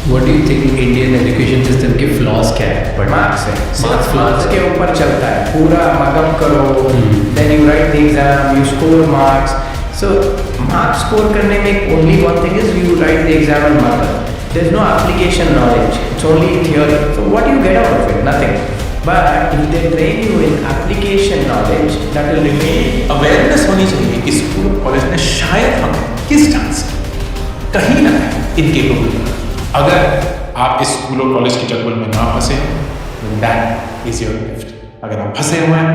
What do you think Indian education system के flaws क्या है? But मार्क्स है, Marks मार्क्स flaws के ऊपर चलता है, पूरा मगम करो, then you write the exam, you score marks. So marks score करने में only one thing is you write the exam and मगम. There is no application knowledge, it's only theory. So what you get out of it? Nothing. But if they train you in application knowledge that will remain. Awareness होनी चाहिए कि school और college में शायद हम किस ढंग से कहीं ना कहीं इनकेपेबल. अगर आप इस स्कूल और कॉलेज की चलबल में ना फंसे दैट इज योर गिफ्ट. अगर आप फंसे हुए हैं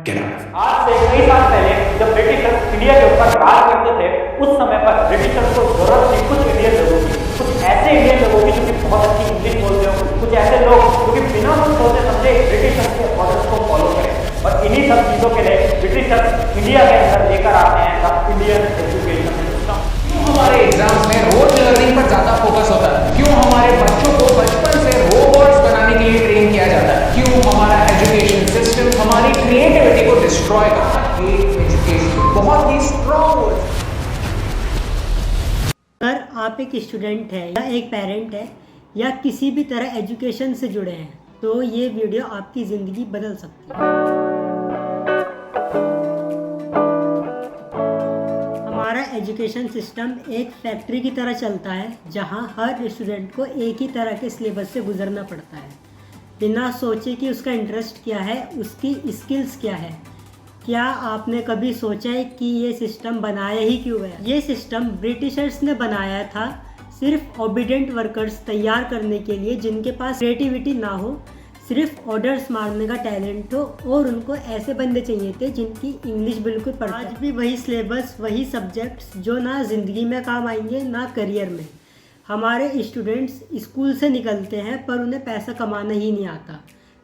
गेट आउट. आज से कई साल पहले जब ब्रिटिशर्स इंडिया के ऊपर राज करते थे, उस समय पर ब्रिटिशर्स को जरूरत थी कुछ इंडियन लोगों की, कुछ ऐसे इंडियन लोगों की जो कि बहुत अच्छी इंग्लिश बोलते हो, कुछ ऐसे लोग जो कि बिना कुछ सोचे समझे ब्रिटिशर्स के ऑर्डर्स को फॉलो करें. और इन्हीं सब चीज़ों के लिए ब्रिटिशर्स इंडिया के अंदर लेकर आते हैं द इंडियन एजुकेशन सिस्टम. क्यों हमारे एग्जाम्स में रोज लर्निंग पर ज्यादा फोकस होता है? क्यों हमारे बच्चों को बचपन से रोबोट्स बनाने के लिए ट्रेन किया जाता है? क्यों हमारा एजुकेशन सिस्टम हमारी क्रिएटिविटी को डिस्ट्रॉय करता है? एजुकेशन बहुत ही स्ट्रॉन्ग वर्ड. अगर आप एक स्टूडेंट है या एक पेरेंट है या किसी भी तरह एजुकेशन से जुड़े हैं तो ये वीडियो आपकी ज़िंदगी बदल सकती है. हमारा एजुकेशन सिस्टम एक फैक्ट्री की तरह चलता है जहां हर स्टूडेंट को एक ही तरह के सिलेबस से गुजरना पड़ता है बिना सोचे कि उसका इंटरेस्ट क्या है, उसकी स्किल्स क्या है. क्या आपने कभी सोचा है कि ये सिस्टम बनाया ही क्यों गया? ये सिस्टम ब्रिटिशर्स ने बनाया था सिर्फ ओबीडेंट वर्कर्स तैयार करने के लिए जिनके पास क्रिएटिविटी ना हो, सिर्फ ऑर्डर्स मारने का टैलेंट हो और उनको ऐसे बंदे चाहिए थे जिनकी इंग्लिश बिल्कुल पढ़ा. आज भी वही सिलेबस, वही सब्जेक्ट्स जो ना ज़िंदगी में काम आएंगे ना करियर में. हमारे स्टूडेंट्स स्कूल से निकलते हैं पर उन्हें पैसा कमाना ही नहीं आता,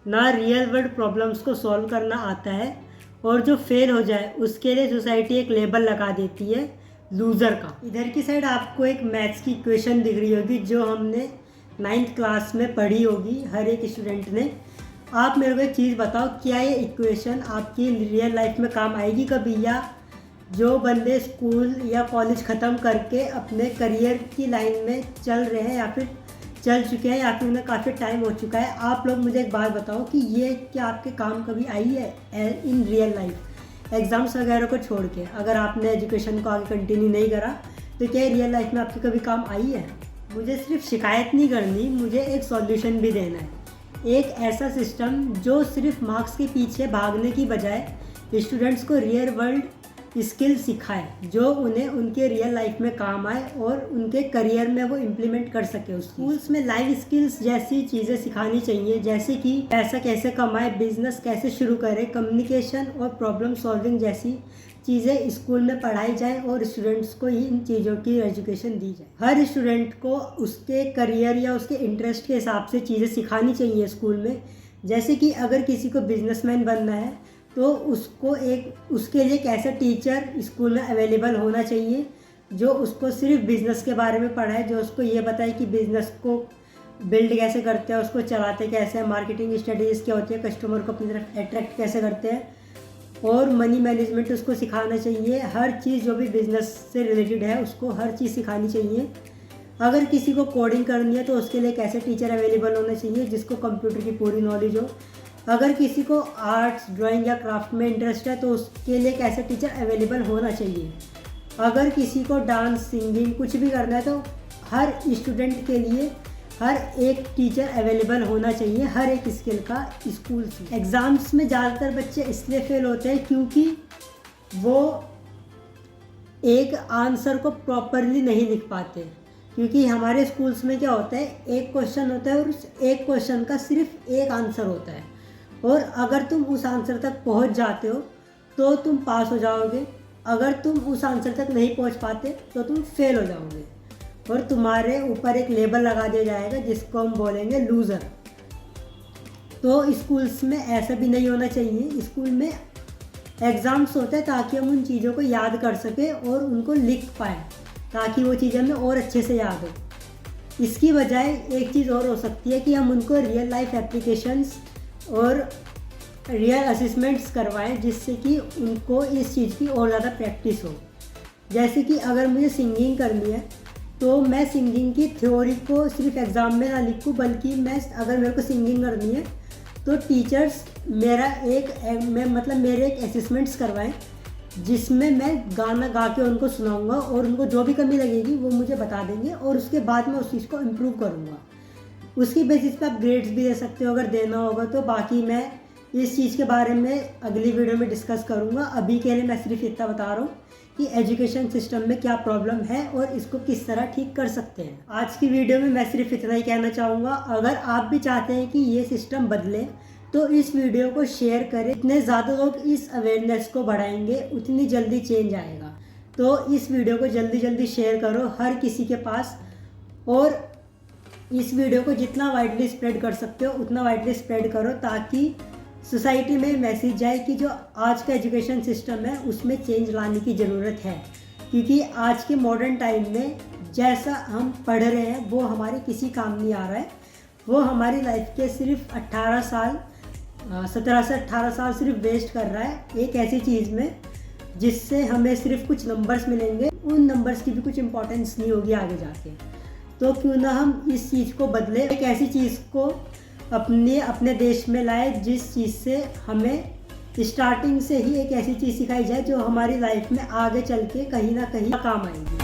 ना रियल वर्ल्ड प्रॉब्लम्स को सॉल्व करना आता है, और जो फेल हो जाए उसके लिए सोसाइटी एक लेबल लगा देती है लूज़र का. इधर की साइड आपको एक मैथ्स की इक्वेशन दिख रही होगी जो हमने 9th क्लास में पढ़ी होगी हर एक स्टूडेंट ने. आप मेरे को एक चीज़ बताओ, क्या ये इक्वेशन आपकी रियल लाइफ में काम आएगी कभी? या जो बंदे स्कूल या कॉलेज ख़त्म करके अपने करियर की लाइन में चल रहे हैं या फिर चल चुके हैं या फिर उन्हें काफ़ी टाइम हो चुका है, आप लोग मुझे एक बात बताओ कि ये क्या आपके काम कभी आई है इन रियल लाइफ? एग्ज़ाम्स वगैरह को छोड़ के अगर आपने एजुकेशन को आगे कंटिन्यू नहीं करा तो क्या रियल लाइफ में आपके कभी काम आई है? मुझे सिर्फ शिकायत नहीं करनी, मुझे एक सॉल्यूशन भी देना है. एक ऐसा सिस्टम जो सिर्फ मार्क्स के पीछे भागने की बजाय स्टूडेंट्स को रियल वर्ल्ड स्किल सिखाए जो उन्हें उनके रियल लाइफ में काम आए और उनके करियर में वो इम्प्लीमेंट कर सके. स्कूल्स में लाइफ स्किल्स जैसी चीज़ें सिखानी चाहिए जैसे कि पैसा कैसे कमाए, बिजनेस कैसे शुरू करें, कम्युनिकेशन और प्रॉब्लम सॉल्विंग जैसी चीज़ें स्कूल में पढ़ाई जाए और स्टूडेंट्स को इन चीज़ों की एजुकेशन दी जाए. हर स्टूडेंट को उसके करियर या उसके इंटरेस्ट के हिसाब से चीज़ें सिखानी चाहिए स्कूल में. जैसे कि अगर किसी को बिजनेसमैन बनना है तो उसके लिए एक ऐसा टीचर स्कूल में अवेलेबल होना चाहिए जो उसको सिर्फ बिज़नेस के बारे में पढ़ाए, जो उसको ये बताए कि बिज़नेस को बिल्ड कैसे करते हैं, उसको चलाते कैसे हैं, मार्केटिंग स्ट्रेटजीज क्या होती है, कस्टमर को अपनी तरफ अट्रैक्ट कैसे करते हैं, और मनी मैनेजमेंट उसको सिखाना चाहिए. हर चीज़ जो भी बिज़नेस से रिलेटेड है उसको हर चीज़ सिखानी चाहिए. अगर किसी को कोडिंग करनी है तो उसके लिए एक ऐसे टीचर अवेलेबल होना चाहिए जिसको कंप्यूटर की पूरी नॉलेज हो. अगर किसी को आर्ट्स, ड्राइंग या क्राफ्ट में इंटरेस्ट है तो उसके लिए एक ऐसा टीचर अवेलेबल होना चाहिए. अगर किसी को डांस, सिंगिंग कुछ भी करना है तो हर स्टूडेंट के लिए हर एक टीचर अवेलेबल होना चाहिए हर एक स्किल का स्कूल से. एग्ज़ाम्स में ज़्यादातर बच्चे इसलिए फेल होते हैं क्योंकि वो एक आंसर को प्रॉपरली नहीं लिख पाते. क्योंकि हमारे स्कूल्स में क्या होता है, एक क्वेश्चन होता है और उस एक क्वेश्चन का सिर्फ एक आंसर होता है, और अगर तुम उस आंसर तक पहुंच जाते हो तो तुम पास हो जाओगे. अगर तुम उस आंसर तक नहीं पहुंच पाते तो तुम फेल हो जाओगे और तुम्हारे ऊपर एक लेबल लगा दिया जाएगा जिसको हम बोलेंगे लूज़र. तो स्कूल्स में ऐसा भी नहीं होना चाहिए. स्कूल में एग्ज़ाम्स होते हैं ताकि हम उन चीज़ों को याद कर सकें और उनको लिख पाएँ ताकि वो चीज़ें हमें और अच्छे से याद हो. इसकी बजाय एक चीज़ और हो सकती है कि हम उनको रियल लाइफ एप्लीकेशंस और रियल असेसमेंट्स करवाएं जिससे कि उनको इस चीज़ की और ज़्यादा प्रैक्टिस हो. जैसे कि अगर मुझे सिंगिंग करनी है तो मैं सिंगिंग की थ्योरी को सिर्फ एग्ज़ाम में ना लिखूँ, बल्कि मैं अगर मेरे को सिंगिंग करनी है तो टीचर्स मेरे एक असेसमेंट्स करवाएं जिसमें मैं गाना गा के उनको सुनाऊंगा और उनको जो भी कमी लगेगी वो मुझे बता देंगे और उसके बाद मैं उस चीज़ को इम्प्रूव करूँगा। उसकी बेसिस पे आप ग्रेड्स भी दे सकते हो अगर देना होगा तो। बाकी मैं इस चीज़ के बारे में अगली वीडियो में डिस्कस करूँगा। अभी के लिए मैं सिर्फ इतना बता रहा हूँ कि एजुकेशन सिस्टम में क्या प्रॉब्लम है और इसको किस तरह ठीक कर सकते हैं। आज की वीडियो में मैं सिर्फ इतना ही कहना चाहूँगा, अगर आप भी चाहते हैं कि ये सिस्टम बदले तो इस वीडियो को शेयर करें। जितने ज़्यादा लोग इस अवेयरनेस को बढ़ाएंगे उतनी जल्दी चेंज आएगा। तो इस वीडियो को जल्दी जल्दी शेयर करो हर किसी के पास, और इस वीडियो को जितना वाइडली स्प्रेड कर सकते हो उतना वाइडली स्प्रेड करो, ताकि सोसाइटी में मैसेज जाए कि जो आज का एजुकेशन सिस्टम है उसमें चेंज लाने की ज़रूरत है। क्योंकि आज के मॉडर्न टाइम में जैसा हम पढ़ रहे हैं वो हमारे किसी काम नहीं आ रहा है। वो हमारी लाइफ के सिर्फ 17 से 18 साल सिर्फ वेस्ट कर रहा है एक ऐसी चीज़ में जिससे हमें सिर्फ कुछ नंबर्स मिलेंगे, उन नंबर्स की भी कुछ इंपॉर्टेंस नहीं होगी आगे जाके। तो क्यों ना हम इस चीज़ को बदले, एक ऐसी चीज़ को अपने देश में लाए जिस चीज़ से हमें स्टार्टिंग से ही एक ऐसी चीज़ सिखाई जाए जो हमारी लाइफ में आगे चल के कहीं ना कहीं काम आएगी।